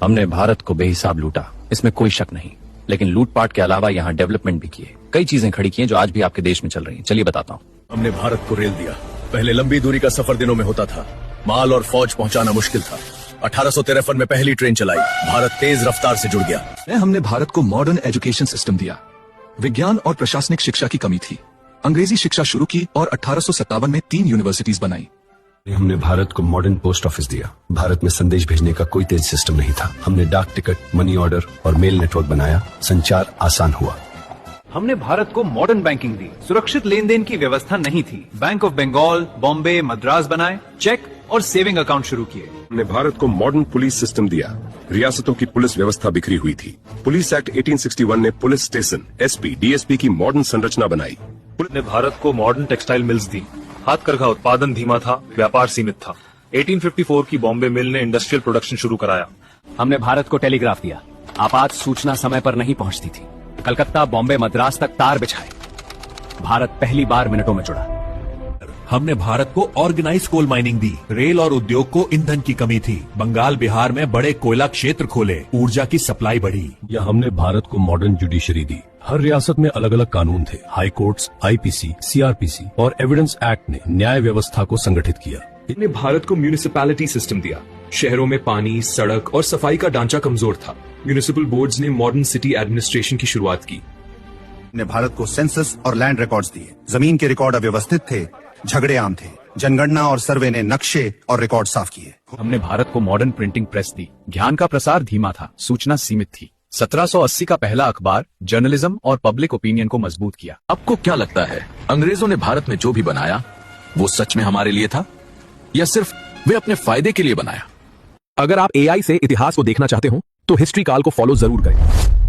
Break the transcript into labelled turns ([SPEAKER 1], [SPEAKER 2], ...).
[SPEAKER 1] हमने भारत को बेहिसाब लूटा, इसमें कोई शक नहीं, लेकिन लूटपाट के अलावा यहाँ डेवलपमेंट भी किए। कई चीजें खड़ी की हैं जो आज भी आपके देश में चल रही हैं। चलिए बताता हूँ।
[SPEAKER 2] हमने भारत को रेल दिया। पहले लंबी दूरी का सफर दिनों में होता था, माल और फौज पहुंचाना मुश्किल था। 1853 में पहली ट्रेन चलाई, भारत तेज रफ्तार से जुड़ गया।
[SPEAKER 3] हमने भारत को मॉडर्न एजुकेशन सिस्टम दिया। विज्ञान और प्रशासनिक शिक्षा की कमी थी, अंग्रेजी शिक्षा शुरू की और 1857 में 3 यूनिवर्सिटीज बनाई।
[SPEAKER 4] हमने भारत को मॉडर्न पोस्ट ऑफिस दिया। भारत में संदेश भेजने का कोई तेज सिस्टम नहीं था। हमने डाक टिकट, मनी ऑर्डर और मेल नेटवर्क बनाया, संचार आसान हुआ।
[SPEAKER 5] हमने भारत को मॉडर्न बैंकिंग दी। सुरक्षित लेन देन की व्यवस्था नहीं थी। बैंक ऑफ बंगाल, बॉम्बे, मद्रास बनाए, चेक और सेविंग अकाउंट शुरू किए।
[SPEAKER 6] हमने भारत को मॉडर्न पुलिस सिस्टम दिया। रियासतों की पुलिस व्यवस्था बिखरी हुई थी। पुलिस एक्ट 1861 ने पुलिस स्टेशन, एसपी, डीएसपी की मॉडर्न संरचना बनाई।
[SPEAKER 7] ने भारत को मॉडर्न टेक्सटाइल मिल्स दी। हाथकरघा उत्पादन धीमा था, व्यापार सीमित था। 1854 की बॉम्बे मिल ने इंडस्ट्रियल प्रोडक्शन शुरू कराया।
[SPEAKER 8] हमने भारत को टेलीग्राफ दिया। आपात सूचना समय पर नहीं पहुंचती थी। कलकत्ता, बॉम्बे, मद्रास तक तार बिछाए। भारत पहली बार मिनटों में जुड़ा।
[SPEAKER 9] हमने भारत को ऑर्गेनाइज कोल माइनिंग दी। रेल और उद्योग को ईंधन की कमी थी। बंगाल, बिहार में बड़े कोयला क्षेत्र खोले, ऊर्जा की सप्लाई बढ़ी।
[SPEAKER 4] या हमने भारत को मॉडर्न जुडिशरी दी। हर रियासत में अलग अलग कानून थे। हाई कोर्ट्स, आईपीसी, सीआरपीसी और एविडेंस एक्ट ने न्याय व्यवस्था को संगठित किया।
[SPEAKER 10] हमने भारत को म्यूनिसिपैलिटी सिस्टम दिया। शहरों में पानी, सड़क और सफाई का ढांचा कमजोर था। म्यूनिसिपल बोर्ड्स ने मॉडर्न सिटी एडमिनिस्ट्रेशन की शुरुआत की।
[SPEAKER 11] हमने भारत को सेंसस और लैंड रिकॉर्ड्स दिए। जमीन के रिकॉर्ड अव्यवस्थित थे, झगड़े आम थे। जनगणना और सर्वे ने नक्शे और रिकॉर्ड साफ किए।
[SPEAKER 1] हमने भारत को मॉडर्न प्रिंटिंग प्रेस दी। ज्ञान का प्रसार धीमा था, सूचना सीमित थी। 1780 का पहला अखबार जर्नलिज्म और पब्लिक ओपिनियन को मजबूत किया।
[SPEAKER 3] आपको क्या लगता है, अंग्रेजों ने भारत में जो भी बनाया वो सच में हमारे लिए था या सिर्फ वे अपने फायदे के लिए बनाया?
[SPEAKER 12] अगर आप एआई से इतिहास को देखना चाहते हो तो हिस्ट्री काल को फॉलो जरूर करें।